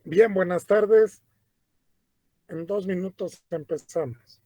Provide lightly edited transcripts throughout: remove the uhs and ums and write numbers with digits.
Bien, buenas tardes. En 2 minutos empezamos.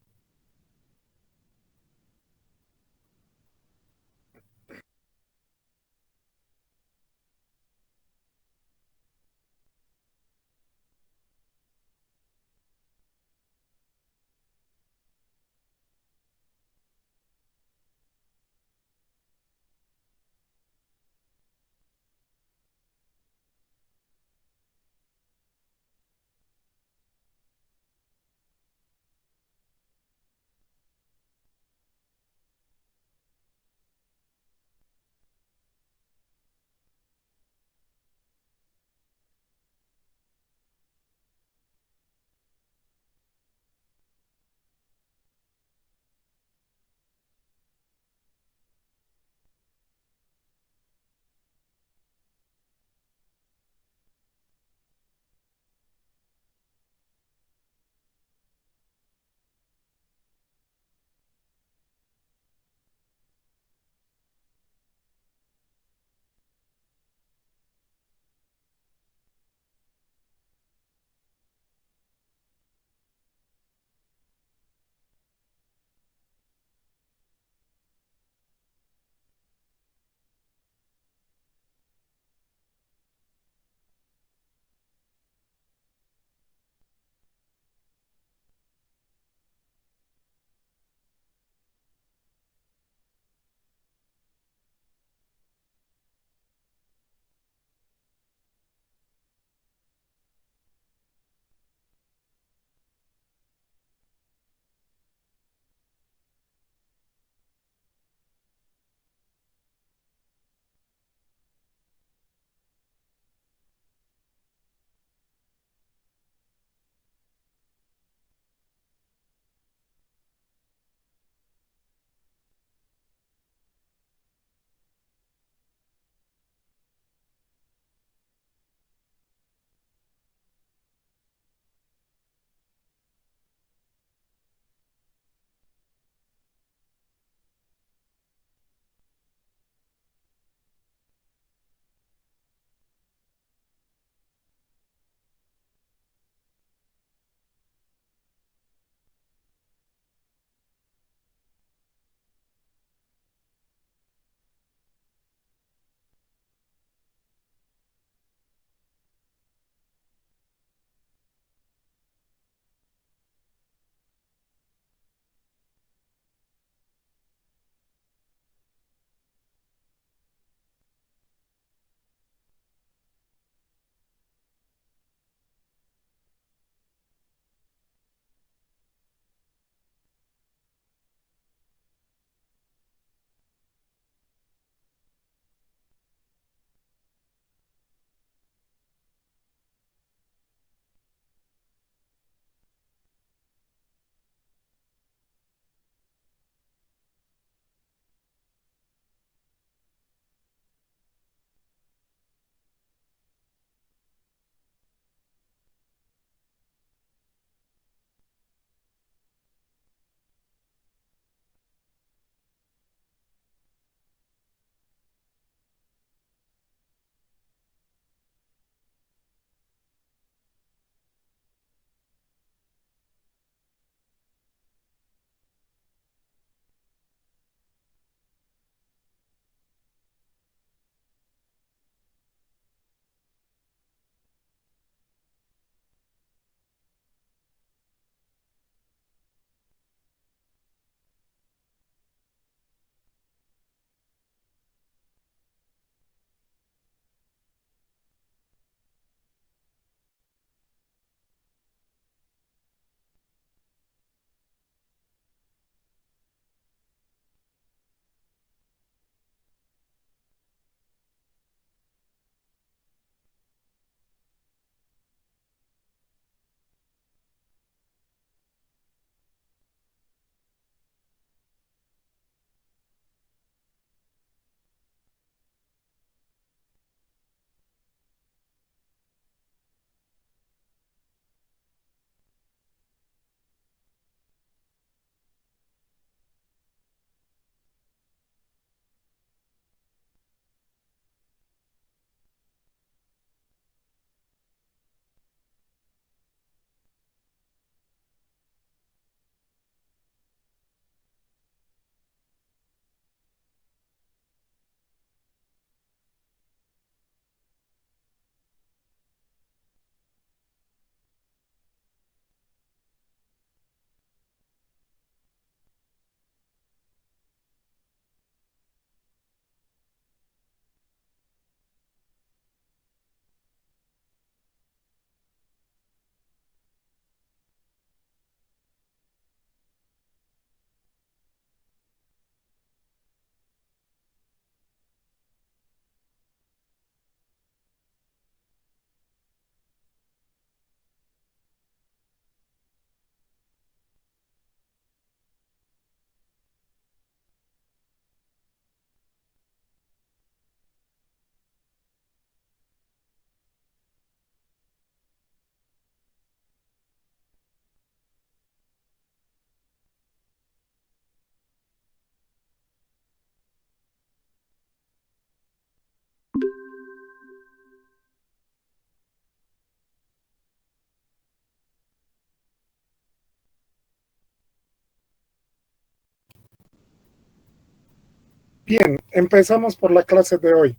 Bien, empezamos por la clase de hoy.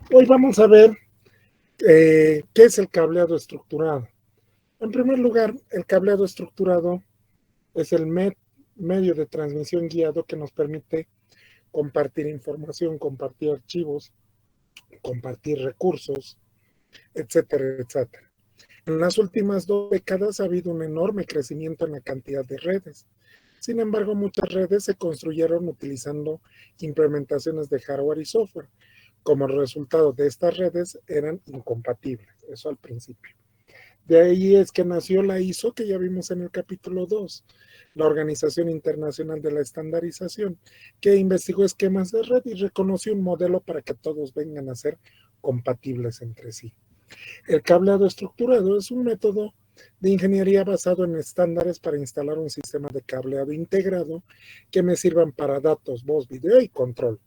Hoy vamos a ver qué es el cableado estructurado. En primer lugar, el cableado estructurado es el medio de transmisión guiado que nos permite compartir información, compartir archivos, compartir recursos, etcétera, etcétera. En las últimas 2 décadas ha habido un enorme crecimiento en la cantidad de redes. Sin embargo, muchas redes se construyeron utilizando implementaciones de hardware y software. Como resultado de estas redes eran incompatibles, eso al principio. De ahí es que nació la ISO que ya vimos en el capítulo 2, la Organización Internacional de la Estandarización, que investigó esquemas de red y reconoció un modelo para que todos vengan a ser compatibles entre sí. El cableado estructurado es un método de ingeniería basado en estándares para instalar un sistema de cableado integrado que me sirvan para datos, voz, video y control.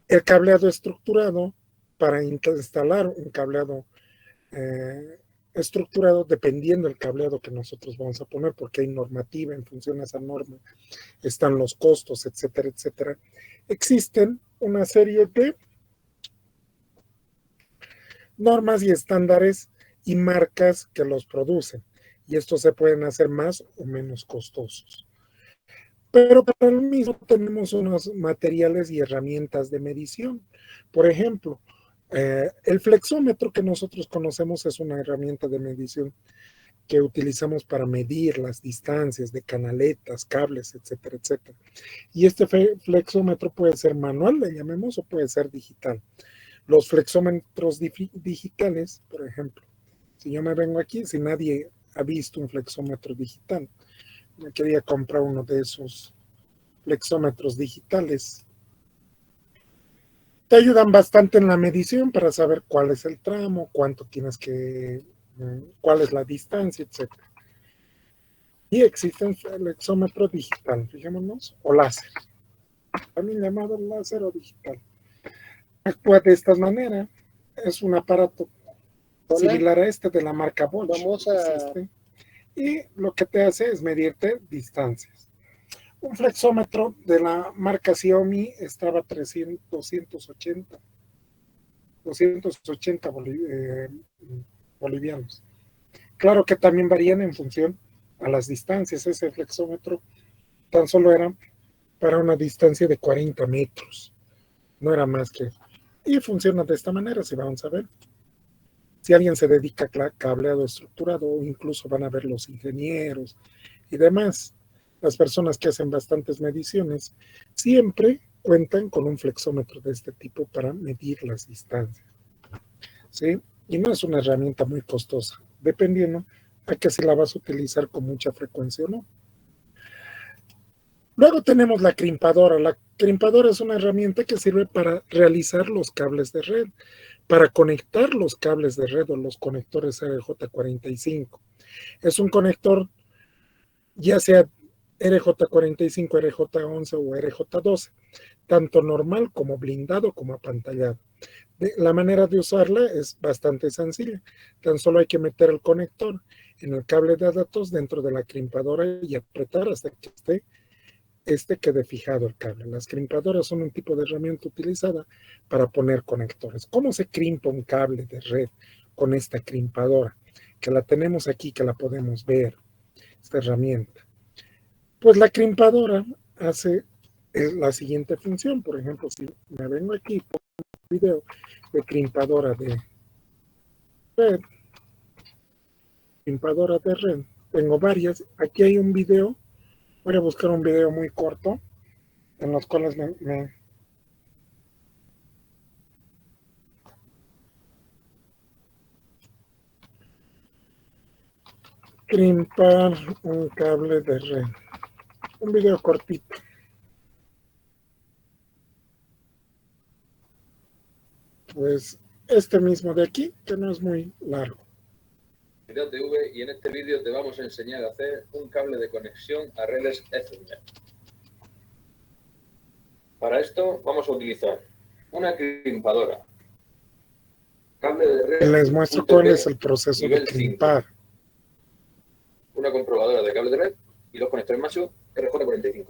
El cableado estructurado, para instalar un cableado estructurado, dependiendo del cableado que nosotros vamos a poner, porque hay normativa, en función a esa norma están los costos, etcétera, etcétera. Existen una serie de normas y estándares y marcas que los producen, y estos se pueden hacer más o menos costosos. Pero para lo mismo tenemos unos materiales y herramientas de medición. Por ejemplo, el flexómetro que nosotros conocemos es una herramienta de medición que utilizamos para medir las distancias de canaletas, cables, etcétera, etcétera. Y este flexómetro puede ser manual, le llamemos, o puede ser digital. Los flexómetros digitales, por ejemplo, si yo me vengo aquí, si nadie ha visto un flexómetro digital, me quería comprar uno de esos flexómetros digitales. Te ayudan bastante en la medición para saber cuál es el tramo, cuánto tienes que, cuál es la distancia, etc. Y existe un flexómetro digital, fijémonos, o láser, también llamado láser o digital. Actúa de esta manera, es un aparato similar a este de la marca Bosch. Y lo que te hace es medirte distancias. Un flexómetro de la marca Xiaomi estaba 280 bolivianos. Claro que también varían en función a las distancias. Ese flexómetro tan solo era para una distancia de 40 metros. No era más que... Y funciona de esta manera, si vamos a ver. Si alguien se dedica a cableado estructurado, incluso van a ver los ingenieros y demás, las personas que hacen bastantes mediciones, siempre cuentan con un flexómetro de este tipo para medir las distancias. ¿Sí? Y no es una herramienta muy costosa, dependiendo a que si la vas a utilizar con mucha frecuencia o no. Luego tenemos la crimpadora. La crimpadora es una herramienta que sirve para realizar los cables de red, para conectar los cables de red o los conectores RJ45. Es un conector, ya sea RJ45, RJ11 o RJ12, tanto normal como blindado como apantallado. La manera de usarla es bastante sencilla. Tan solo hay que meter el conector en el cable de datos dentro de la crimpadora y apretar hasta que quede fijado el cable. Las crimpadoras son un tipo de herramienta utilizada para poner conectores. ¿Cómo se crimpa un cable de red con esta crimpadora? Que la tenemos aquí, que la podemos ver, esta herramienta. Pues la crimpadora hace la siguiente función. Por ejemplo, si me vengo aquí y pongo un video de crimpadora de red, tengo varias. Aquí hay un video, voy a buscar un video muy corto en los cuales me crimpar un cable de red. Un video cortito. Pues este mismo de aquí, que no es muy largo. TV, y en este vídeo te vamos a enseñar a hacer un cable de conexión a redes Ethernet. Para esto vamos a utilizar una crimpadora, cable de red. Les muestro cuál es el proceso de crimpar. 5, una comprobadora de cable de red y los conectores macho RJ45.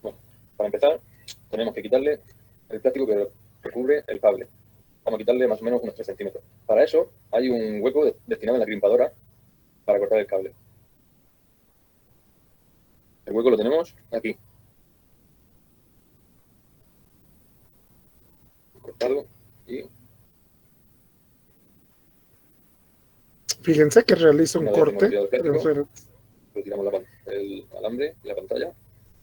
Bueno, Para empezar, tenemos que quitarle el plástico que recubre el cable. Vamos a quitarle más o menos unos 3 centímetros. Para eso hay un hueco destinado en la crimpadora para cortar el cable. El hueco lo tenemos aquí. Cortado y... Fíjense que realiza un corte. Retiramos el alambre y la pantalla.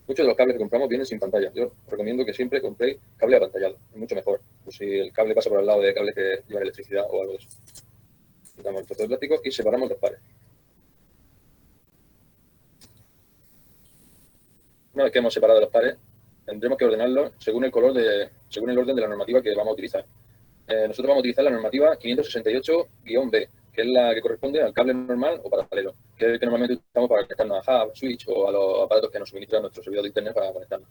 Muchos de los cables que compramos vienen sin pantalla. Yo recomiendo que siempre compréis cable apantallado. Es mucho mejor. Pues si el cable pasa por al lado de cables que llevan electricidad o algo de eso. Quitamos el trozo de plástico y separamos los pares. Una vez que hemos separado los pares, tendremos que ordenarlos según el orden de la normativa que vamos a utilizar. Nosotros vamos a utilizar la normativa 568-B, que es la que corresponde al cable normal o paralelo, que es el que normalmente utilizamos para conectarnos a hub, switch o a los aparatos que nos suministran nuestro servidor de internet para conectarnos.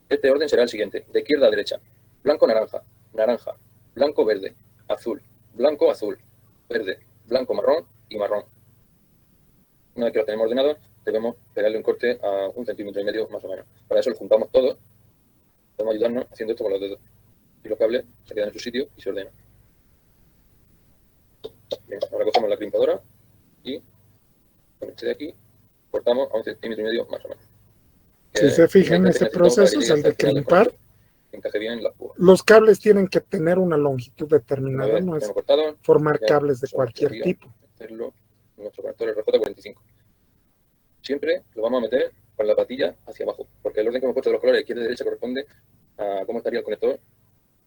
Este orden será el siguiente, de izquierda a derecha: blanco-naranja, naranja, blanco-verde, azul, blanco-azul, verde, blanco-marrón y marrón. Una vez que los tenemos ordenados, debemos pegarle un corte a 1,5 centímetros más o menos. Para eso lo juntamos todo. Podemos ayudarnos haciendo esto con los dedos. Y los cables se quedan en su sitio y se ordenan. Bien, ahora cogemos la crimpadora y con este de aquí cortamos a 1,5 centímetros más o menos. Si se fijan, este proceso es el de crimpar. Encaje bien las púas. Los cables tienen que tener una longitud determinada, no es formar cables de cualquier tipo. Hacerlo en nuestro conector RJ45. Siempre lo vamos a meter con la patilla hacia abajo, porque el orden que hemos puesto de los colores izquierda y derecha corresponde a cómo estaría el conector,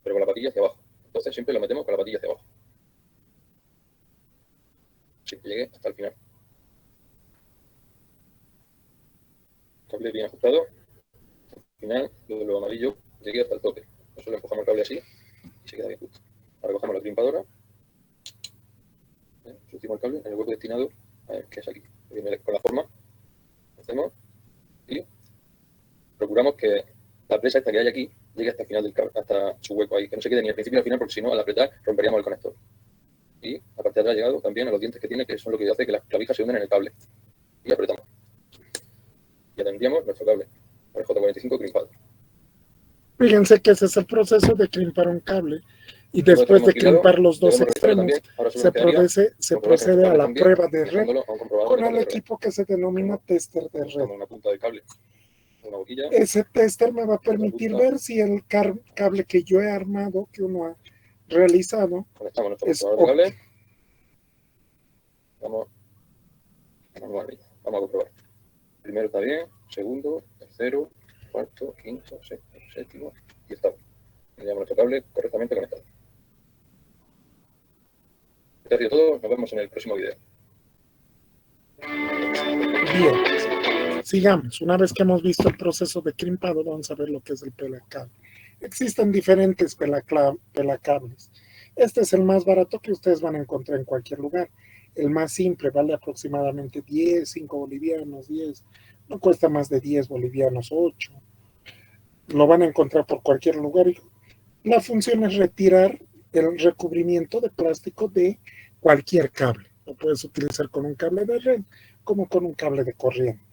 pero con la patilla hacia abajo. Entonces siempre lo metemos con la patilla hacia abajo. Así que llegue hasta el final. Cable bien ajustado. Al final, lo amarillo llegue hasta el tope. Nosotros le empujamos el cable así y se queda bien justo. Ahora cogemos la crimpadora. Surtimos el cable en el hueco destinado, a ver, que es aquí. Viene con la forma. Hacemos y procuramos que la presa esta que hay aquí llegue hasta el final del cable, hasta su hueco ahí, que no se quede ni al principio ni al final, porque si no, al apretar romperíamos el conector. Y la parte de atrás ha llegado también a los dientes que tiene, que son lo que hace que las clavijas se hunden en el cable. Y apretamos. Ya tendríamos nuestro cable para el J45 crimpado. Fíjense que ese es el proceso de crimpar un cable. Y después de crimpar los dos extremos, se procede a la prueba de red con el equipo que se denomina tester de red. Una punta de cable, una boquilla. Ese tester me va a permitir ver si el cable que yo he armado, que uno ha realizado, es cable. Vamos a comprobar. Primero está bien, segundo, tercero, cuarto, quinto, sexto, séptimo y octavo. Tenemos nuestro cable correctamente conectado. Esto ha sido todo, nos vemos en el próximo video. Bien, sigamos. Una vez que hemos visto el proceso de crimpado, vamos a ver lo que es el pelacable. Existen diferentes pelacables. Este es el más barato que ustedes van a encontrar en cualquier lugar. El más simple vale aproximadamente 10, 5 bolivianos, 10. No cuesta más de 10 bolivianos, 8. Lo van a encontrar por cualquier lugar. La función es retirar el recubrimiento de plástico de cualquier cable. Lo puedes utilizar con un cable de red como con un cable de corriente.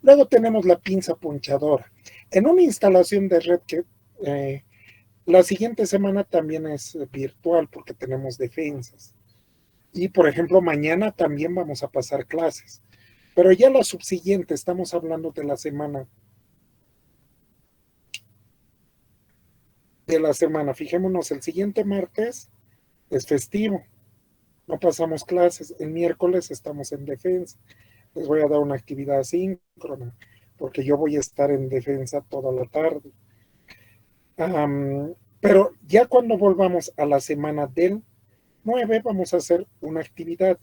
Luego tenemos la pinza punchadora. En una instalación de red que la siguiente semana también es virtual porque tenemos defensas. Y por ejemplo, mañana también vamos a pasar clases. Pero ya la subsiguiente, estamos hablando de la semana. Fijémonos, el siguiente martes es festivo. No pasamos clases. El miércoles estamos en defensa. Les voy a dar una actividad asíncrona porque yo voy a estar en defensa toda la tarde. Pero ya cuando volvamos a la semana del 9 vamos a hacer una actividad.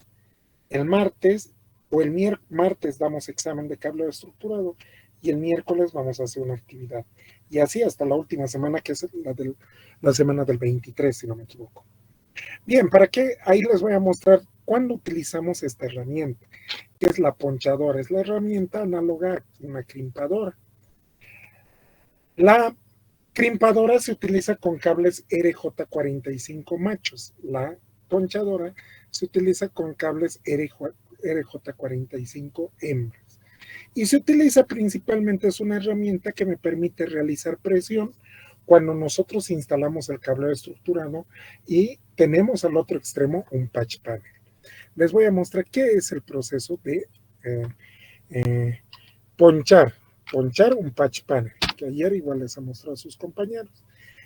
El martes o el martes damos examen de cableado estructurado y el miércoles vamos a hacer una actividad. Y así hasta la última semana, que es la semana del 23, si no me equivoco. Bien, ¿para qué? Ahí les voy a mostrar cuándo utilizamos esta herramienta, que es la ponchadora. Es la herramienta análoga a una crimpadora. La crimpadora se utiliza con cables RJ45 machos. La ponchadora se utiliza con cables RJ45 hembras. y se utiliza principalmente, es una herramienta que me permite realizar presión cuando nosotros instalamos el cableado estructurado y tenemos al otro extremo un patch panel. Les voy a mostrar qué es el proceso de ponchar un patch panel, que ayer igual les he mostrado a sus compañeros.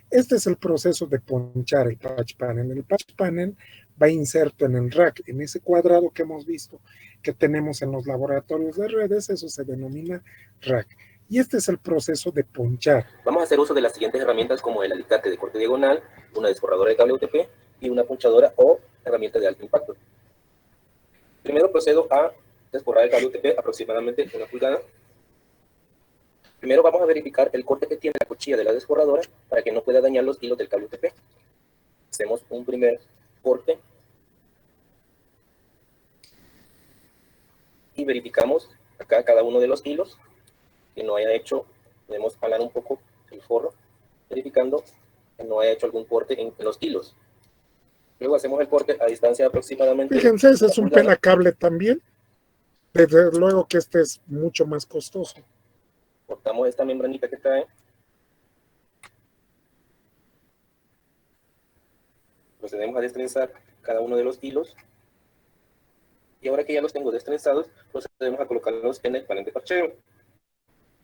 Este es el proceso de ponchar el patch panel. El patch panel va inserto en el rack, en ese cuadrado que hemos visto que tenemos en los laboratorios de redes, eso se denomina rack. Y este es el proceso de ponchar. Vamos a hacer uso de las siguientes herramientas como el alicate de corte diagonal, una desforradora de cable UTP y una punchadora o herramienta de alto impacto. Primero procedo a desforrar el cable UTP aproximadamente 1 pulgada. Primero vamos a verificar el corte que tiene la cuchilla de la desforradora para que no pueda dañar los hilos del cable UTP. Hacemos un primer corte y verificamos acá cada uno de los hilos que no haya hecho. Podemos jalar un poco el forro, verificando que no haya hecho algún corte en los hilos. Luego hacemos el corte a distancia de aproximadamente... Fíjense, ese es un pelacable también. Desde luego que este es mucho más costoso. Cortamos esta membranita que trae. Procedemos a destrenzar cada uno de los hilos. Y ahora que ya los tengo destrenzados, procedemos a colocarlos en el panel de parcheo.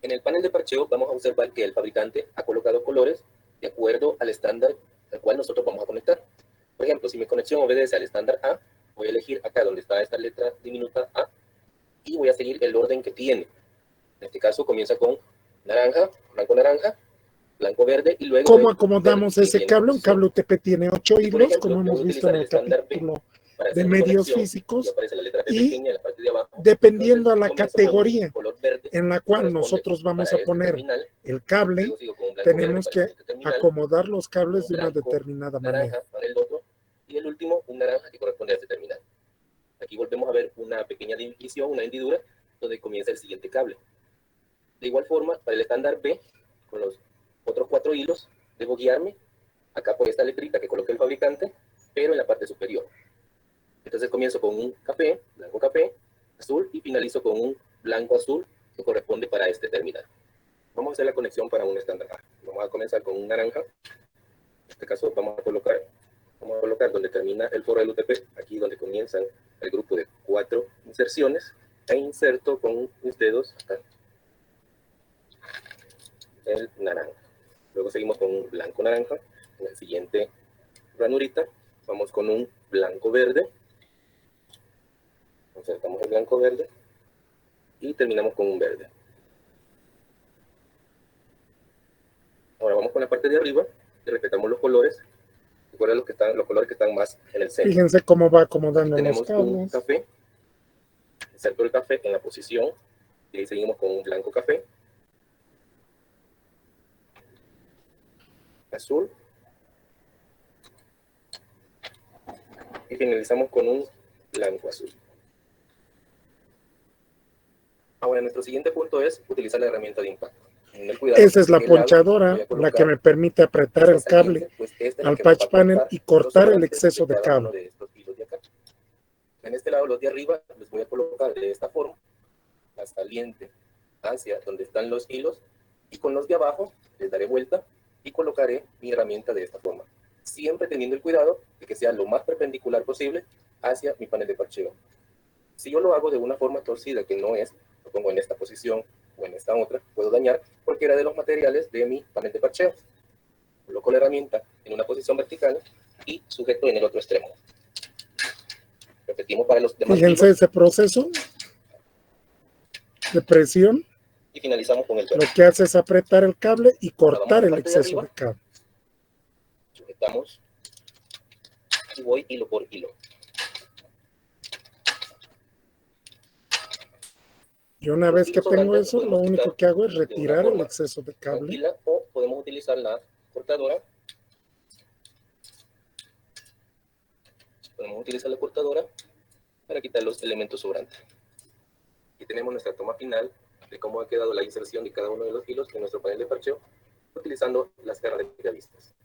En el panel de parcheo vamos a observar que el fabricante ha colocado colores de acuerdo al estándar al cual nosotros vamos a conectar. Por ejemplo, si mi conexión obedece al estándar A, voy a elegir acá donde está esta letra diminuta A y voy a seguir el orden que tiene. En este caso comienza con naranja, blanco verde y luego... ¿Cómo acomodamos ese cable? Un cable UTP tiene 8 hilos, como hemos visto en el capítulo de medios físicos, y dependiendo a la categoría en la cual nosotros vamos a poner el cable, tenemos que acomodar los cables de una determinada manera. Y el último, un naranja que corresponde a este terminal. Aquí volvemos a ver una pequeña división, una hendidura, donde comienza el siguiente cable. De igual forma, para el estándar B, con los otros 4 hilos, debo guiarme acá por esta letrita que coloque el fabricante, pero en la parte superior. Entonces comienzo con un café, blanco café, azul, y finalizo con un blanco azul que corresponde para este terminal. Vamos a hacer la conexión para un estándar A. Vamos a comenzar con un naranja. En este caso vamos a colocar donde termina el forro del UTP, aquí donde comienzan el grupo de 4 inserciones, e inserto con mis dedos acá el naranja. Luego seguimos con un blanco naranja. En la siguiente ranurita vamos con un blanco verde. Insertamos el blanco verde y terminamos con un verde. Ahora vamos con la parte de arriba y respetamos los colores. Recuerden los colores que están más en el centro. Fíjense cómo va acomodando los cables. Tenemos un café. Inserto el café en la posición y ahí seguimos con un blanco café. Azul. Y finalizamos con un blanco azul. Ahora, nuestro siguiente punto es utilizar la herramienta de impacto. Esa es la ponchadora, la que me permite apretar el cable al patch panel y cortar el exceso de cable. En este lado, los de arriba, los voy a colocar de esta forma, la saliente hacia donde están los hilos, y con los de abajo les daré vuelta y colocaré mi herramienta de esta forma, siempre teniendo el cuidado de que sea lo más perpendicular posible hacia mi panel de parcheo. Si yo lo hago de una forma torcida, que no es, lo pongo en esta posición o en esta otra, puedo dañar cualquiera de los materiales de mi panel de parcheo. Coloco la herramienta en una posición vertical y sujeto en el otro extremo. Repetimos para los demás. Fíjense ese proceso de presión. Y finalizamos con el lo que hace es apretar el cable y cortar el exceso de cable. Sujetamos y voy hilo por hilo. Y una vez que tengo eso, lo único que hago es retirar el exceso de cable. O podemos utilizar la cortadora. Podemos utilizar la cortadora para quitar los elementos sobrantes. Aquí tenemos nuestra toma final de cómo ha quedado la inserción de cada uno de los hilos en nuestro panel de parcheo, utilizando las garras de gigavistas.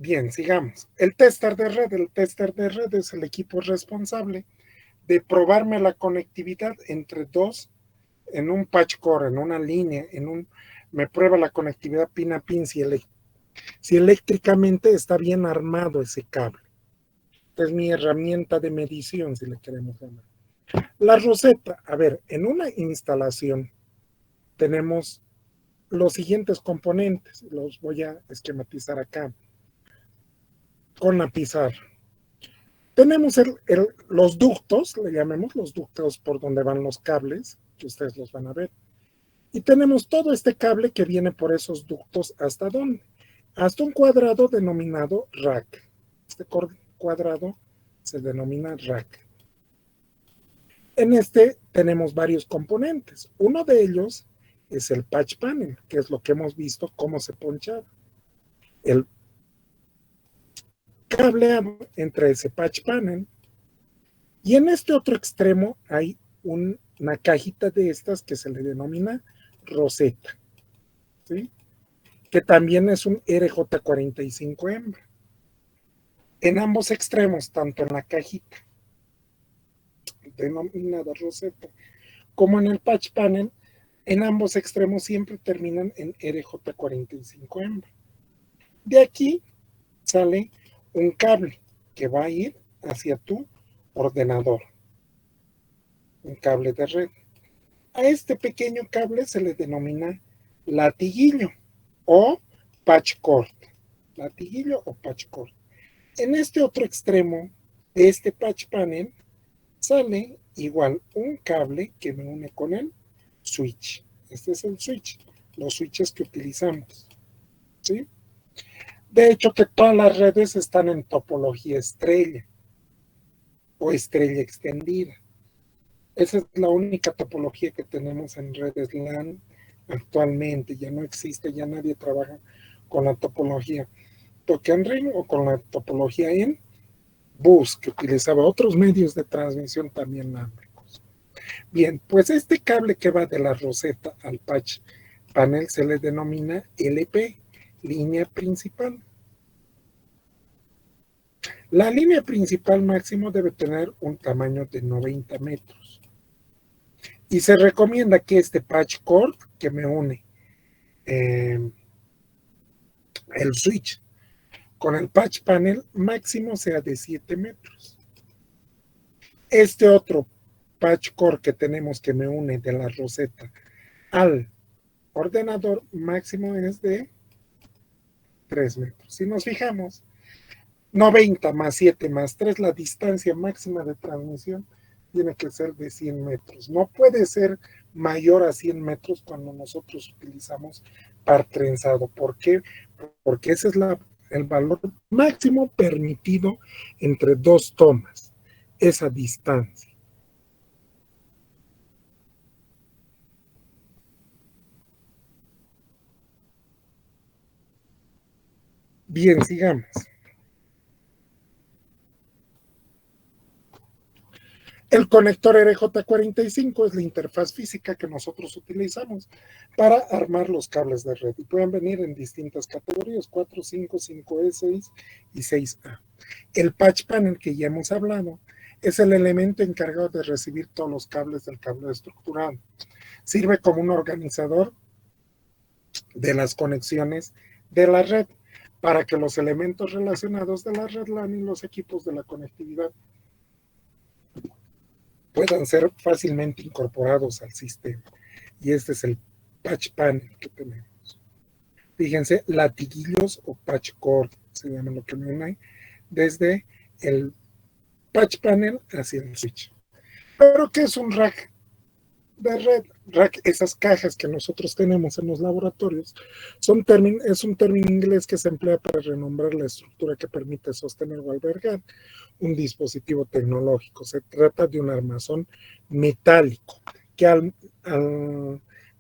Bien, sigamos. El tester de red. El tester de red es el equipo responsable de probarme la conectividad entre dos en un patch core, en una línea, me prueba la conectividad pin a pin si eléctricamente está bien armado ese cable. Es mi herramienta de medición, si le queremos llamar. La roseta, a ver, en una instalación tenemos los siguientes componentes, los voy a esquematizar acá con la pizarra. Tenemos los ductos, le llamemos los ductos por donde van los cables, que ustedes los van a ver. Y tenemos todo este cable que viene por esos ductos, ¿hasta dónde? Hasta un cuadrado denominado rack. Este cuadrado se denomina rack. En este tenemos varios componentes. Uno de ellos es el patch panel, que es lo que hemos visto cómo se ponchaba. El cableado entre ese patch panel y en este otro extremo hay una cajita de estas que se le denomina roseta, ¿sí? Que también es un RJ45 hembra. En ambos extremos, tanto en la cajita denominada roseta como en el patch panel, en ambos extremos siempre terminan en RJ45 hembra. De aquí sale un cable que va a ir hacia tu ordenador, un cable de red. A este pequeño cable se le denomina latiguillo o patch cord. Latiguillo o patch cord. En este otro extremo de este patch panel sale igual un cable que me une con el switch. Este es el switch, los switches que utilizamos, ¿sí? De hecho, que todas las redes están en topología estrella o estrella extendida. Esa es la única topología que tenemos en redes LAN actualmente. Ya no existe, ya nadie trabaja con la topología token ring o con la topología en bus, que utilizaba otros medios de transmisión también lámbricos. Bien, pues este cable que va de la roseta al patch panel se le denomina LP, línea principal. La línea principal máximo debe tener un tamaño de 90 metros. Y se recomienda que este patch cord que me une el switch con el patch panel máximo sea de 7 metros. Este otro patch cord que tenemos que me une de la roseta al ordenador máximo es de 3 metros. Si nos fijamos, 90 más 7 más 3, la distancia máxima de transmisión tiene que ser de 100 metros. No puede ser mayor a 100 metros cuando nosotros utilizamos par trenzado. ¿Por qué? Porque ese es el valor máximo permitido entre dos tomas, esa distancia. Bien, sigamos. El conector RJ45 es la interfaz física que nosotros utilizamos para armar los cables de red. Y pueden venir en distintas categorías, 4, 5, 5E, 6 y 6A. El patch panel que ya hemos hablado es el elemento encargado de recibir todos los cables del cableado estructurado. Sirve como un organizador de las conexiones de la red para que los elementos relacionados de la red LAN y los equipos de la conectividad puedan ser fácilmente incorporados al sistema. Y este es el patch panel que tenemos. Fíjense, latiguillos o patch cord, se llama lo que me une, desde el patch panel hacia el switch. Pero ¿qué es un rack de red? Rack, esas cajas que nosotros tenemos en los laboratorios, es un término inglés que se emplea para renombrar la estructura que permite sostener o albergar un dispositivo tecnológico. Se trata de un armazón metálico que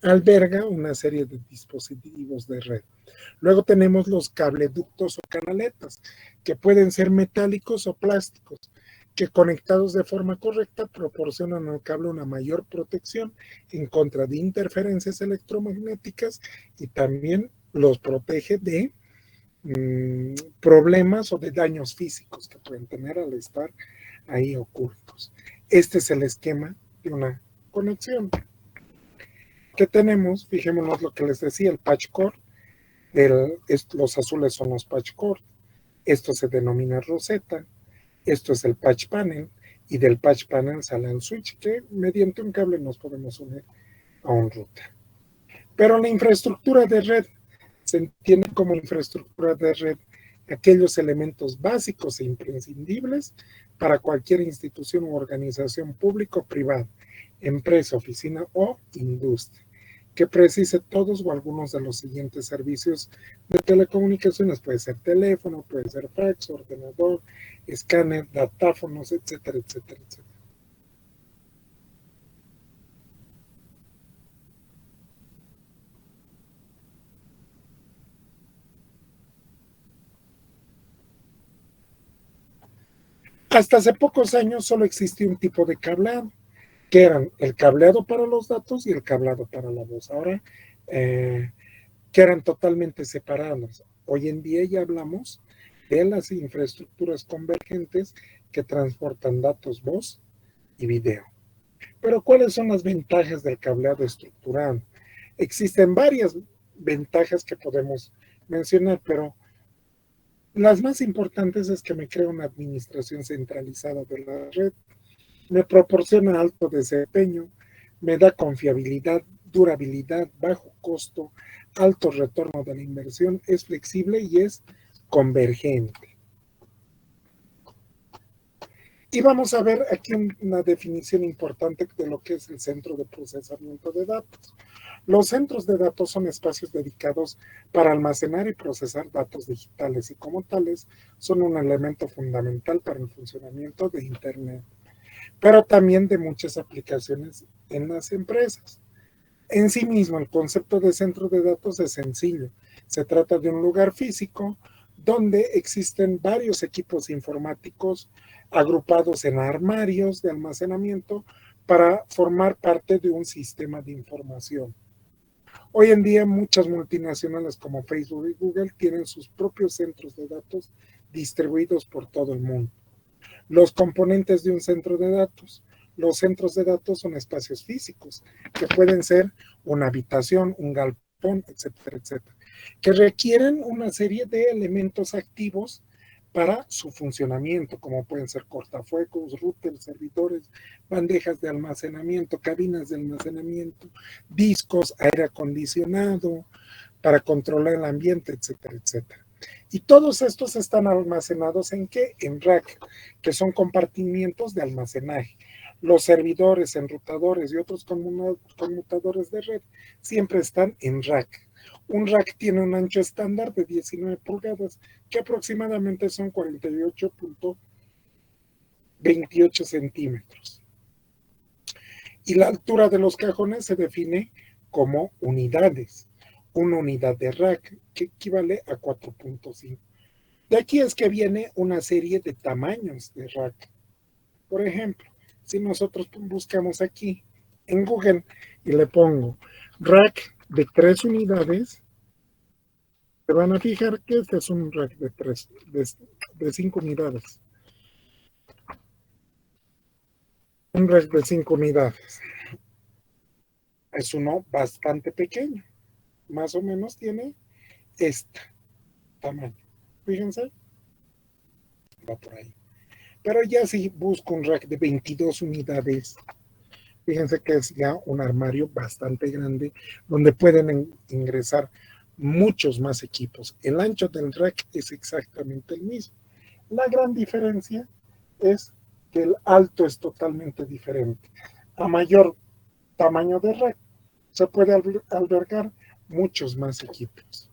alberga una serie de dispositivos de red. Luego tenemos los cableductos o canaletas, que pueden ser metálicos o plásticos, que conectados de forma correcta proporcionan al cable una mayor protección en contra de interferencias electromagnéticas y también los protege de problemas o de daños físicos que pueden tener al estar ahí ocultos. Este es el esquema de una conexión que tenemos. Fijémonos lo que les decía, el patch cord, los azules son los patch cord, esto se denomina roseta, esto es el patch panel, y del patch panel sale el switch que mediante un cable nos podemos unir a un router. Pero la infraestructura de red se entiende como infraestructura de red aquellos elementos básicos e imprescindibles para cualquier institución u organización pública o privada, empresa, oficina o industria, que precise todos o algunos de los siguientes servicios de telecomunicaciones. Puede ser teléfono, puede ser fax, ordenador, escáner, datáfonos, etcétera, etcétera, etcétera. Hasta hace pocos años solo existía un tipo de cableado, que eran el cableado para los datos y el cableado para la voz. Ahora, que eran totalmente separados. Hoy en día ya hablamos de las infraestructuras convergentes que transportan datos, voz y video. Pero ¿cuáles son las ventajas del cableado estructurado? Existen varias ventajas que podemos mencionar, pero las más importantes es que me crea una administración centralizada de la red, me proporciona alto desempeño, me da confiabilidad, durabilidad, bajo costo, alto retorno de la inversión, es flexible y es convergente. Y vamos a ver aquí una definición importante de lo que es el centro de procesamiento de datos. Los centros de datos son espacios dedicados para almacenar y procesar datos digitales y como tales son un elemento fundamental para el funcionamiento de Internet, pero también de muchas aplicaciones en las empresas. En sí mismo, el concepto de centro de datos es sencillo. Se trata de un lugar físico donde existen varios equipos informáticos agrupados en armarios de almacenamiento para formar parte de un sistema de información. Hoy en día muchas multinacionales como Facebook y Google tienen sus propios centros de datos distribuidos por todo el mundo. Los componentes de un centro de datos. Los centros de datos son espacios físicos que pueden ser una habitación, un galpón, etcétera, etcétera, que requieren una serie de elementos activos para su funcionamiento, como pueden ser cortafuegos, routers, servidores, bandejas de almacenamiento, cabinas de almacenamiento, discos, aire acondicionado, para controlar el ambiente, etcétera, etcétera. Y todos estos están almacenados ¿en qué? En rack, que son compartimientos de almacenaje. Los servidores, enrutadores y otros conmutadores de red siempre están en rack. Un rack tiene un ancho estándar de 19 pulgadas, que aproximadamente son 48.28 centímetros. Y la altura de los cajones se define como unidades. Una unidad de rack que equivale a 4.5. De aquí es que viene una serie de tamaños de rack. Por ejemplo, si nosotros buscamos aquí en Google y le pongo rack de 3 unidades, se van a fijar que este es un rack de 5 unidades. Un rack de 5 unidades. Es uno bastante pequeño. Más o menos tiene este tamaño. Fíjense. Va por ahí. Pero ya si busco un rack de 22 unidades, fíjense que es ya un armario bastante grande donde pueden ingresar muchos más equipos. El ancho del rack es exactamente el mismo. La gran diferencia es que el alto es totalmente diferente. A mayor tamaño de rack se puede albergar muchos más equipos.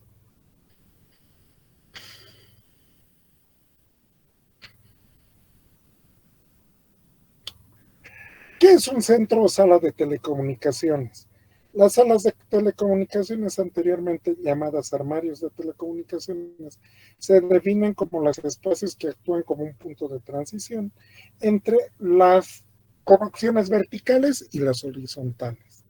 ¿Qué es un centro o sala de telecomunicaciones? Las salas de telecomunicaciones, anteriormente llamadas armarios de telecomunicaciones, se definen como los espacios que actúan como un punto de transición entre las conexiones verticales y las horizontales.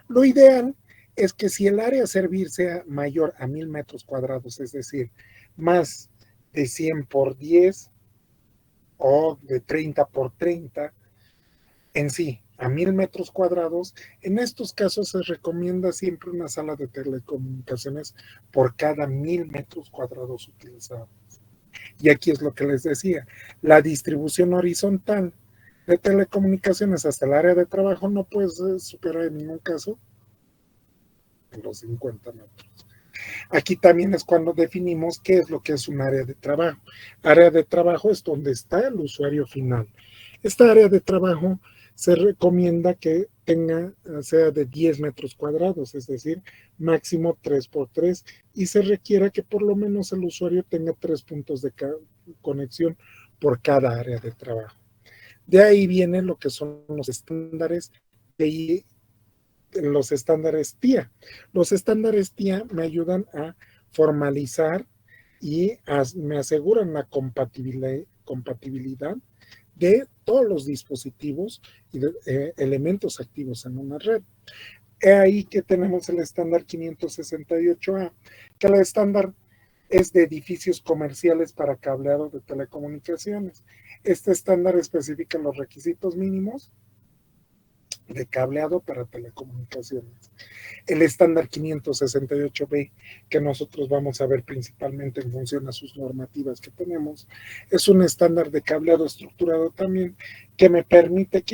Lo ideal es que si el área a servir sea mayor a 1000 metros cuadrados, es decir, más de 100 por 10 o de 30 por 30, en sí, a 1000 metros cuadrados, en estos casos se recomienda siempre una sala de telecomunicaciones por cada 1000 metros cuadrados utilizados. Y aquí es lo que les decía, la distribución horizontal de telecomunicaciones hasta el área de trabajo no puede superar en ningún caso los 50 metros. Aquí también es cuando definimos qué es lo que es un área de trabajo. Área de trabajo es donde está el usuario final. Esta área de trabajo se recomienda que sea de 10 metros cuadrados, es decir, máximo 3 por 3, y se requiera que por lo menos el usuario tenga 3 puntos de conexión por cada área de trabajo. De ahí viene lo que son los estándares de los estándares TIA. Los estándares TIA me ayudan a formalizar y me aseguran la compatibilidad de todos los dispositivos y elementos activos en una red. Es ahí que tenemos el estándar 568A, que el estándar es de edificios comerciales para cableado de telecomunicaciones. Este estándar especifica los requisitos mínimos de cableado para telecomunicaciones. El estándar 568B, que nosotros vamos a ver principalmente en función a sus normativas que tenemos, es un estándar de cableado estructurado también que me permite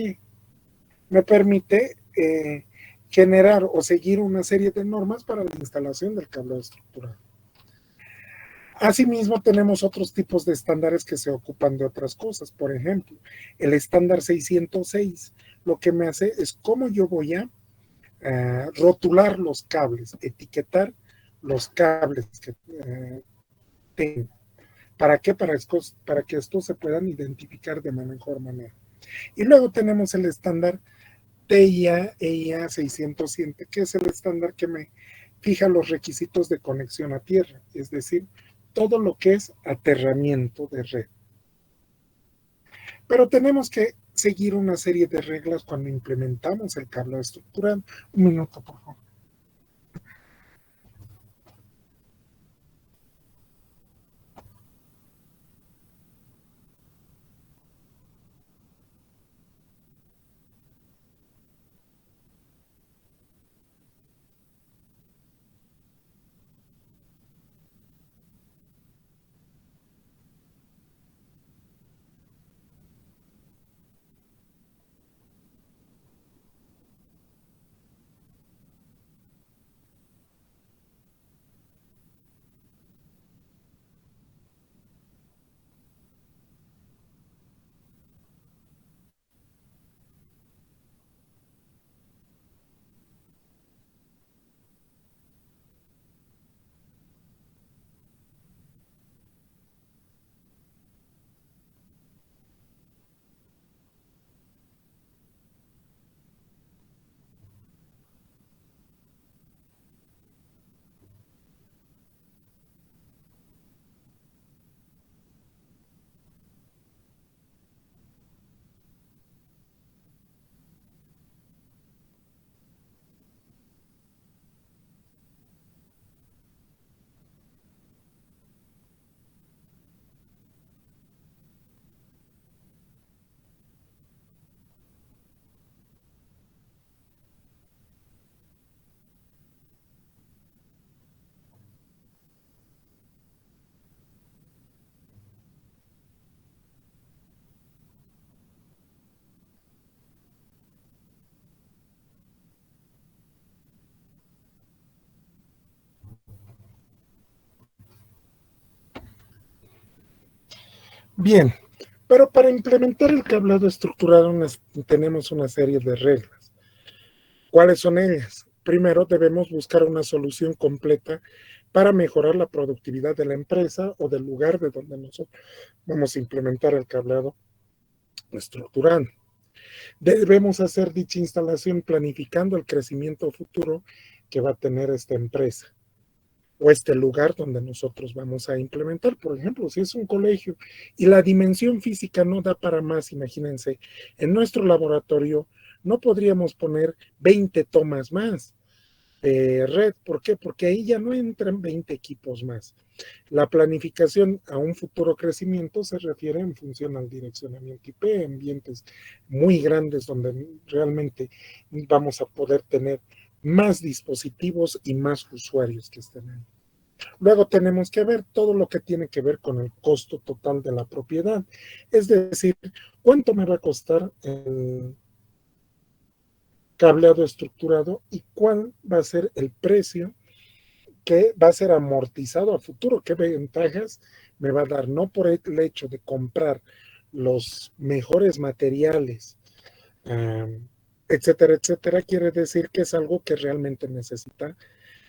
generar o seguir una serie de normas para la instalación del cableado estructurado. Asimismo, tenemos otros tipos de estándares que se ocupan de otras cosas. Por ejemplo, el estándar 606, lo que me hace es cómo yo voy a rotular los cables, etiquetar los cables que tengo. ¿Para qué? Para que estos se puedan identificar de mejor manera. Y luego tenemos el estándar TIA-EIA 607, que es el estándar que me fija los requisitos de conexión a tierra, es decir, todo lo que es aterramiento de red. Pero tenemos que seguir una serie de reglas cuando implementamos el cableado estructural. Un minuto, por favor. Bien, pero para implementar el cableado estructurado tenemos una serie de reglas. ¿Cuáles son ellas? Primero, debemos buscar una solución completa para mejorar la productividad de la empresa o del lugar de donde nosotros vamos a implementar el cableado estructurado. Debemos hacer dicha instalación planificando el crecimiento futuro que va a tener esta empresa o este lugar donde nosotros vamos a implementar. Por ejemplo, si es un colegio y la dimensión física no da para más, imagínense, en nuestro laboratorio no podríamos poner 20 tomas más. de red. ¿Por qué? Porque ahí ya no entran 20 equipos más. La planificación a un futuro crecimiento se refiere en función al direccionamiento IP, ambientes muy grandes donde realmente vamos a poder tener más dispositivos y más usuarios que estén ahí. Luego tenemos que ver todo lo que tiene que ver con el costo total de la propiedad. Es decir, cuánto me va a costar el cableado estructurado y cuál va a ser el precio que va a ser amortizado a futuro, qué ventajas me va a dar, no por el hecho de comprar los mejores materiales, etcétera, etcétera, quiere decir que es algo que realmente necesita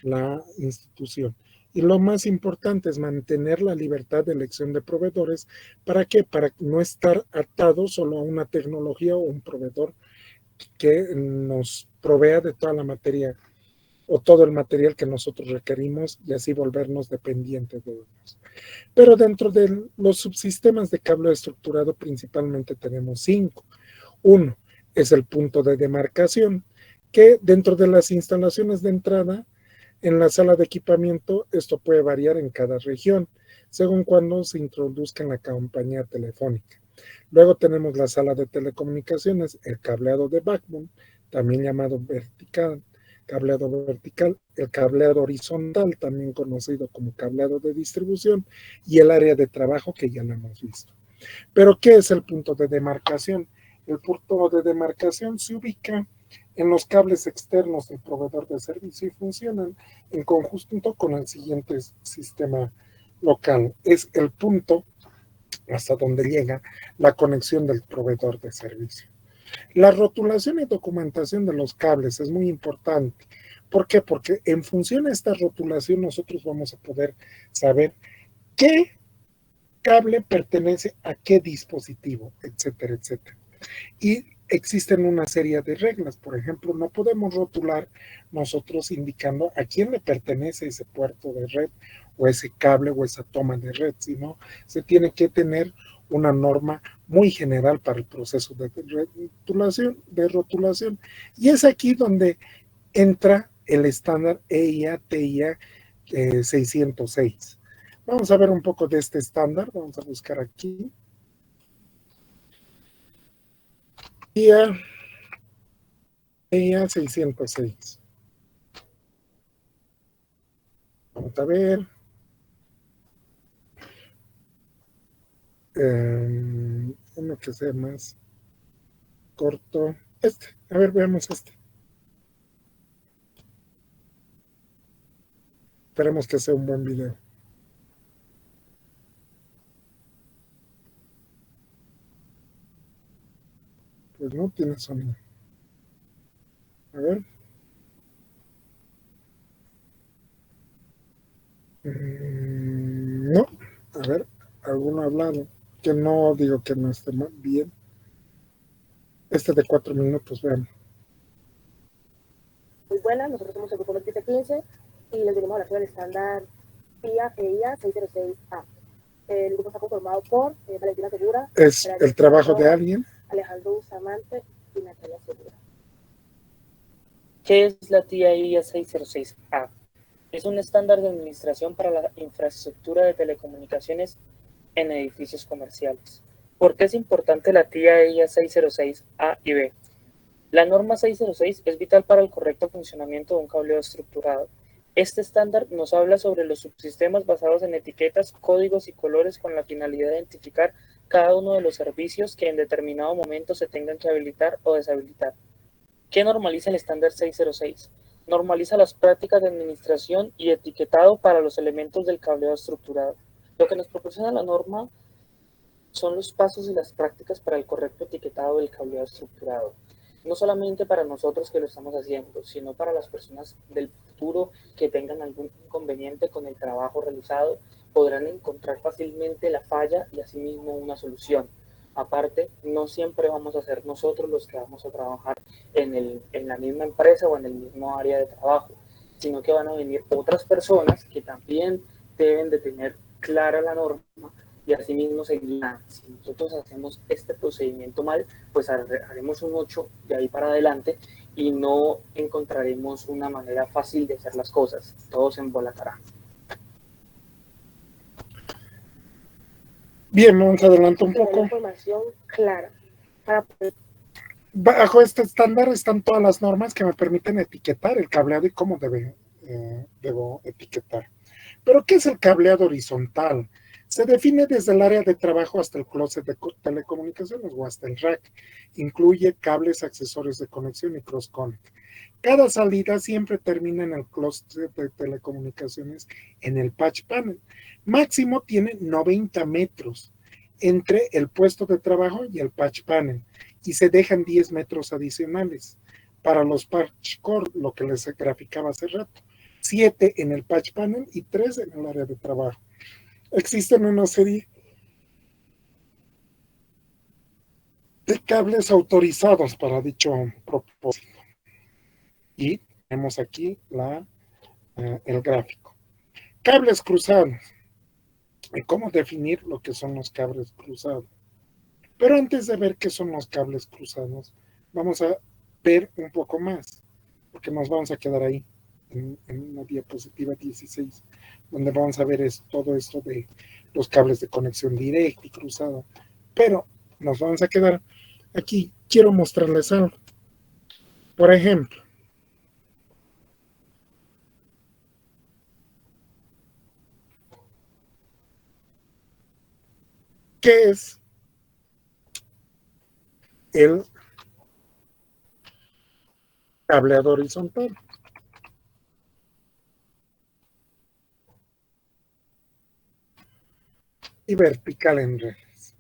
la institución. Y lo más importante es mantener la libertad de elección de proveedores. ¿Para qué? Para no estar atado solo a una tecnología o un proveedor que nos provea de toda la materia o todo el material que nosotros requerimos y así volvernos dependientes de ellos. Pero dentro de los subsistemas de cable estructurado principalmente tenemos 5. Uno es el punto de demarcación, que dentro de las instalaciones de entrada en la sala de equipamiento, esto puede variar en cada región, según cuando se introduzca en la compañía telefónica. Luego tenemos la sala de telecomunicaciones, el cableado de backbone, también llamado vertical, cableado vertical, el cableado horizontal, también conocido como cableado de distribución, y el área de trabajo que ya lo hemos visto. Pero, ¿qué es el punto de demarcación? El punto de demarcación se ubica en los cables externos del proveedor de servicio y funcionan en conjunto con el siguiente sistema local. Es el punto hasta donde llega la conexión del proveedor de servicio. La rotulación y documentación de los cables es muy importante. ¿Por qué? Porque en función a esta rotulación nosotros vamos a poder saber qué cable pertenece a qué dispositivo, etcétera, etcétera. Y existen una serie de reglas. Por ejemplo, no podemos rotular nosotros indicando a quién le pertenece ese puerto de red o ese cable o esa toma de red, sino se tiene que tener una norma muy general para el proceso de rotulación. Y es aquí donde entra el estándar EIA-TIA 606. Vamos a ver un poco de este estándar. Vamos a buscar aquí. EIA 606. Vamos a ver. Uno que sea más corto. A ver, veamos este. Esperemos que sea un buen video. Pues no tiene sonido. A ver. No. A ver, alguno ha hablado. Que no digo que no esté bien. Este de 4 minutos, vean. Muy buenas, nosotros somos el grupo 2715 y les venimos a hablar sobre el estándar PIA-EIA 606A. El grupo está conformado por Valentina Segura. Es el trabajo de alguien. Alejandro Bustamante y Natalia Segura. ¿Qué es la TIA 606A? Es un estándar de administración para la infraestructura de telecomunicaciones en edificios comerciales. ¿Por qué es importante la TIA 606A y B? La norma 606 es vital para el correcto funcionamiento de un cableado estructurado. Este estándar nos habla sobre los subsistemas basados en etiquetas, códigos y colores con la finalidad de identificar cada uno de los servicios que en determinado momento se tengan que habilitar o deshabilitar. ¿Qué normaliza el estándar 606? Normaliza las prácticas de administración y etiquetado para los elementos del cableado estructurado. Lo que nos proporciona la norma son los pasos y las prácticas para el correcto etiquetado del cableado estructurado. No solamente para nosotros que lo estamos haciendo, sino para las personas del futuro que tengan algún inconveniente con el trabajo realizado, podrán encontrar fácilmente la falla y asimismo una solución. Aparte, no siempre vamos a ser nosotros los que vamos a trabajar en la misma empresa o en el mismo área de trabajo, sino que van a venir otras personas que también deben de tener clara la norma y asimismo seguirán. Si nosotros hacemos este procedimiento mal, pues haremos un 8 de ahí para adelante y no encontraremos una manera fácil de hacer las cosas. Todo se embolatará. Bien, vamos a adelantar un Tener poco. información clara para poder Bajo este estándar están todas las normas que me permiten etiquetar el cableado y cómo debo etiquetar. Pero, ¿qué es el cableado horizontal? Se define desde el área de trabajo hasta el closet de telecomunicaciones o hasta el rack. Incluye cables, accesorios de conexión y cross-connect. Cada salida siempre termina en el closet de telecomunicaciones en el patch panel. Máximo tiene 90 metros entre el puesto de trabajo y el patch panel y se dejan 10 metros adicionales para los patch core, lo que les graficaba hace rato. 7 en el patch panel y 3 en el área de trabajo. Existen una serie de cables autorizados para dicho propósito. Y tenemos aquí el gráfico. Cables cruzados. ¿Y cómo definir lo que son los cables cruzados? Pero antes de ver qué son los cables cruzados, vamos a ver un poco más, porque nos vamos a quedar ahí, en una diapositiva 16, donde vamos a ver todo esto de los cables de conexión directa y cruzado. Pero nos vamos a quedar aquí. Quiero mostrarles algo. Por ejemplo, ¿qué es el cableado horizontal? Y vertical en redes.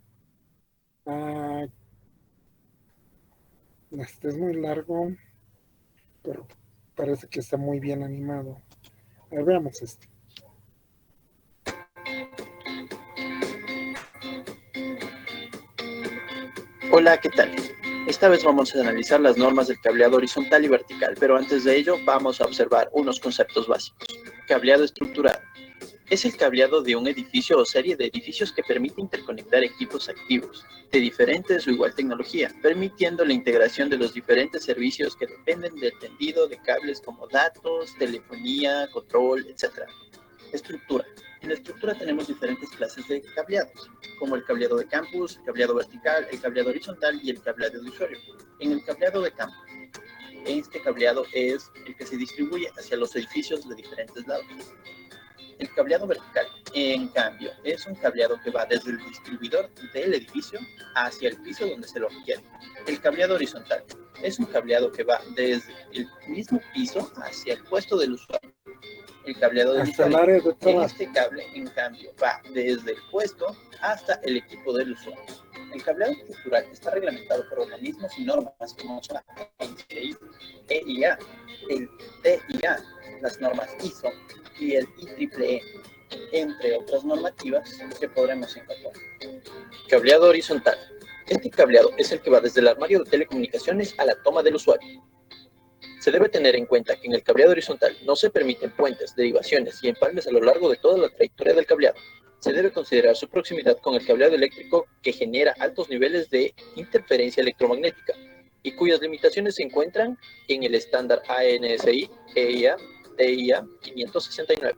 Este es muy largo, pero parece que está muy bien animado. A ver, veamos este. Hola, ¿qué tal? Esta vez vamos a analizar las normas del cableado horizontal y vertical, pero antes de ello vamos a observar unos conceptos básicos. Cableado estructurado. Es el cableado de un edificio o serie de edificios que permite interconectar equipos activos de diferentes o igual tecnología, permitiendo la integración de los diferentes servicios que dependen del tendido de cables como datos, telefonía, control, etc. Estructura. En la estructura tenemos diferentes clases de cableados, como el cableado de campus, el cableado vertical, el cableado horizontal y el cableado de usuario. En el cableado de campus, este cableado es el que se distribuye hacia los edificios de diferentes lados. El cableado vertical, en cambio, es un cableado que va desde el distribuidor del edificio hacia el piso donde se lo requiere. El cableado horizontal es un cableado que va desde el mismo piso hacia el puesto del usuario. El cableado del usuario, este cable, en cambio, va desde el puesto hasta el equipo del usuario. El cableado estructural está reglamentado por organismos y normas como son la EIA, el TIA, las normas ISO y el IEEE, entre otras normativas que podremos encontrar. Cableado horizontal. Este cableado es el que va desde el armario de telecomunicaciones a la toma del usuario. Se debe tener en cuenta que en el cableado horizontal no se permiten puentes, derivaciones y empalmes a lo largo de toda la trayectoria del cableado. Se debe considerar su proximidad con el cableado eléctrico que genera altos niveles de interferencia electromagnética y cuyas limitaciones se encuentran en el estándar ANSI, EIA, TIA 569.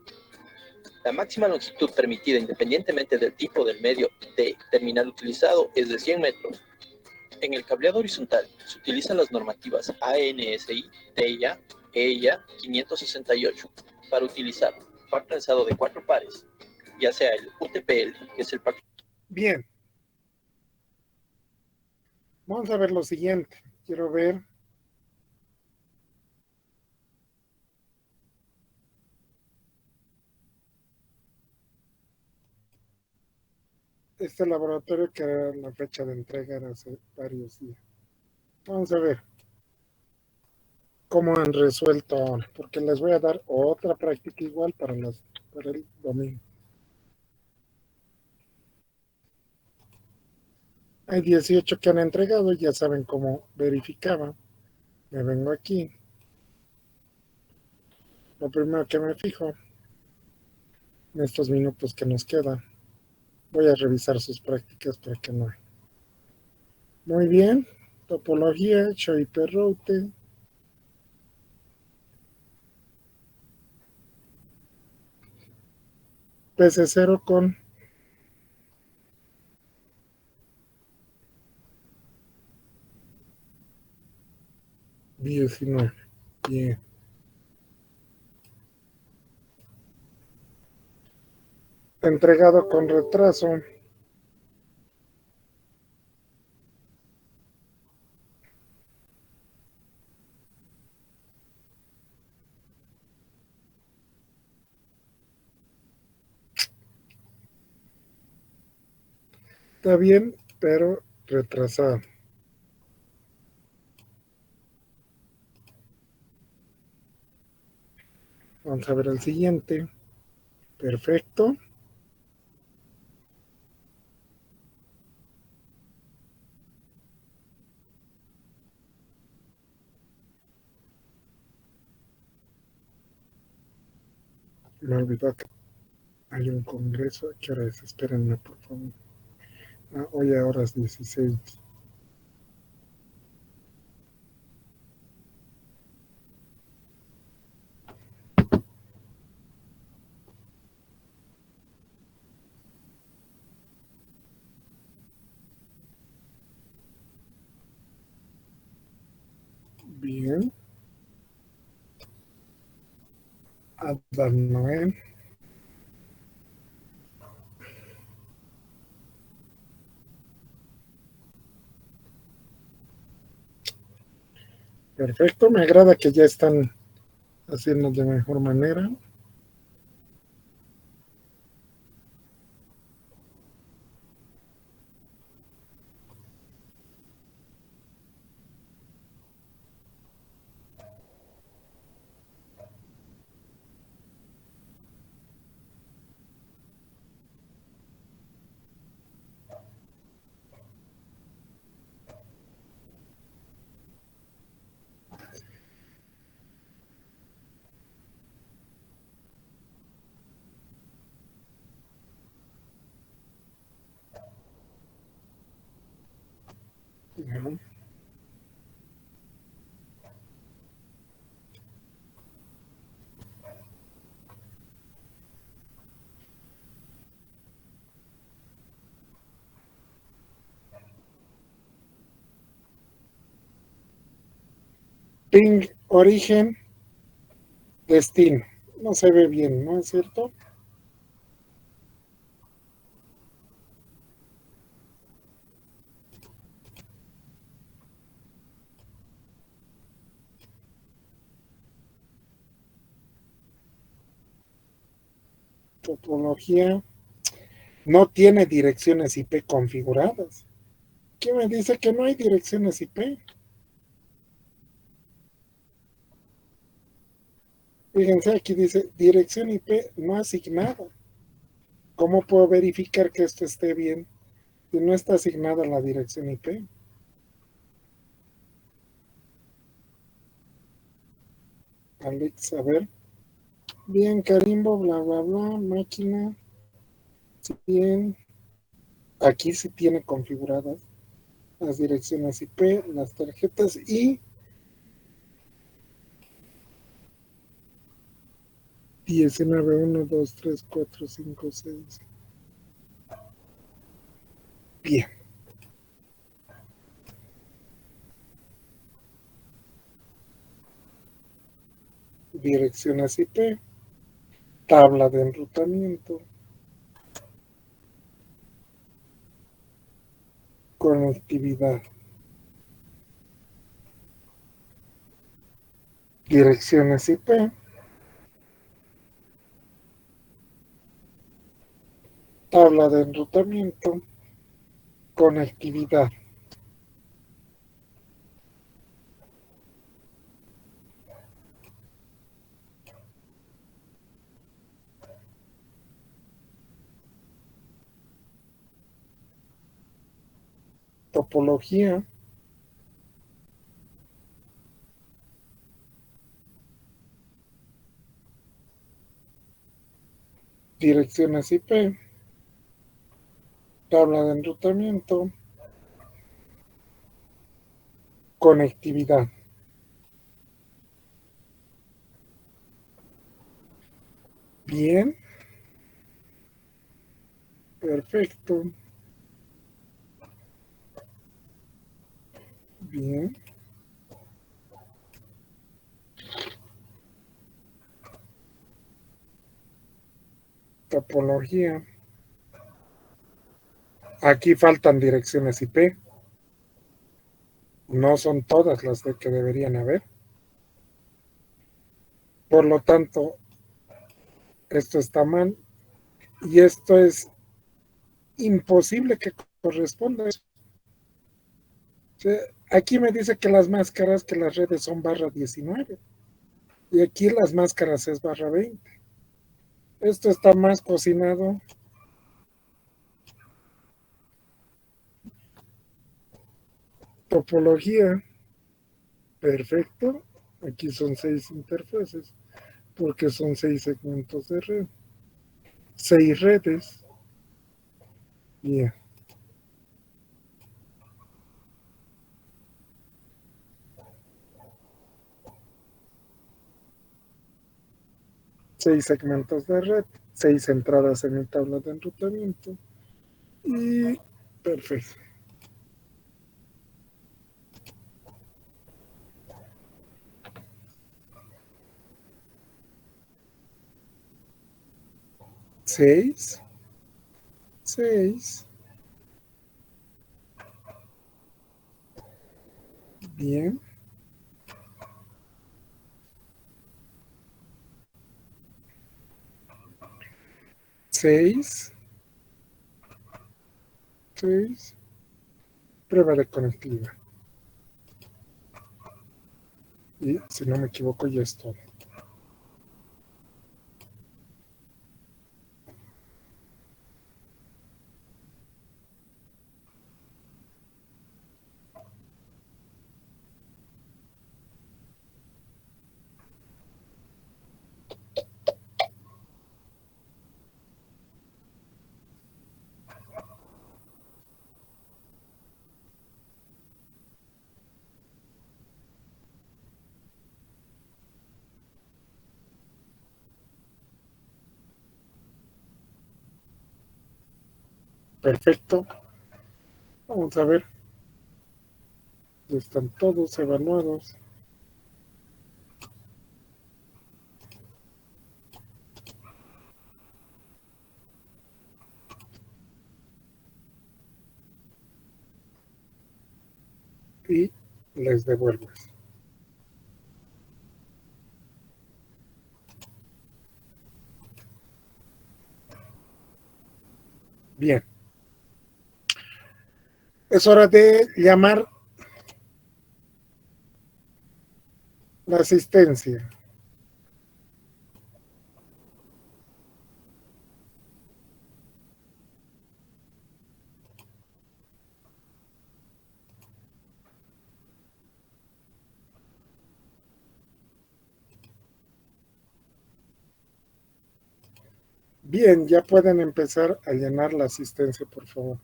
La máxima longitud permitida independientemente del tipo del medio de terminal utilizado es de 100 metros. En el cableado horizontal se utilizan las normativas ANSI, TIA, EIA 568 para utilizar par trenzado de 4 pares, ya sea el UTPL, que es el par. Bien. Vamos a ver lo siguiente. Quiero ver. Este laboratorio que era la fecha de entrega era hace varios días. Vamos a ver cómo han resuelto ahora, porque les voy a dar otra práctica igual para el domingo. Hay 18 que han entregado, ya saben cómo verificaba. Me vengo aquí. Lo primero que me fijo, en estos minutos que nos quedan, voy a revisar sus prácticas para que no. Muy bien. Topología, show IP route, PC0 con $19. Bien. Entregado con retraso. Está bien, pero retrasado. Vamos a ver el siguiente. Perfecto. Me olvidó que hay un congreso. ¿Qué hora es? Espérenme, por favor. Hoy a horas 16. Bien. Adán Noé. Perfecto, me agrada que ya están haciendo de mejor manera. Bien. Ping, origen, destino. No se ve bien, ¿no es cierto? Topología. No tiene direcciones IP configuradas. ¿Quién me dice que no hay direcciones IP? Fíjense, aquí dice dirección IP no asignada. ¿Cómo puedo verificar que esto esté bien si no está asignada la dirección IP? Alex, a ver. Bien, Carimbo, bla, bla, bla, máquina. Bien. Aquí sí tiene configuradas las direcciones IP, las tarjetas y 19, 1, 2, 3, 4, 5, 6. Bien. Direcciones IP, tabla de enrutamiento, conectividad, direcciones IP, tabla de enrutamiento, conectividad, topología, direcciones IP, tabla de enrutamiento, conectividad. Bien. Perfecto. Bien. Topología. Aquí faltan direcciones IP. No son todas las que deberían haber. Por lo tanto, esto está mal y esto es imposible que corresponda. O sea, aquí me dice que las máscaras, que las redes son /19 y aquí las máscaras es /20. Esto está más cocinado. Topología. Perfecto. Aquí son 6 interfaces porque son 6 segmentos de red. 6 redes. Bien. Seis segmentos de red, 6 entradas en el tabla de enrutamiento y perfecto. Seis, 6, bien, 6, 6, prueba de conectividad. Y si no me equivoco ya es todo. Perfecto. Vamos a ver. Ya están todos evaluados. Y les devuelvo. Bien. Es hora de llamar la asistencia. Bien, ya pueden empezar a llenar la asistencia, por favor.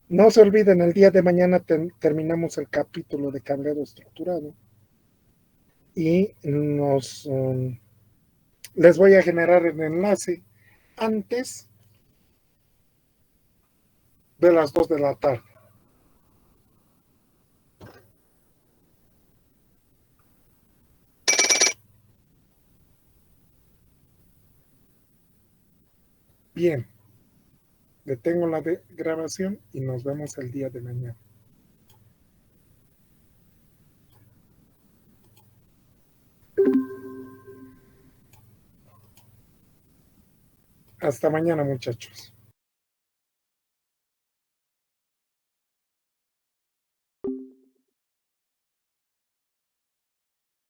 No se olviden, el día de mañana terminamos el capítulo de cableado estructurado y les voy a generar el enlace antes de las 2 de la tarde. Bien, detengo la grabación y nos vemos el día de mañana. Hasta mañana, muchachos.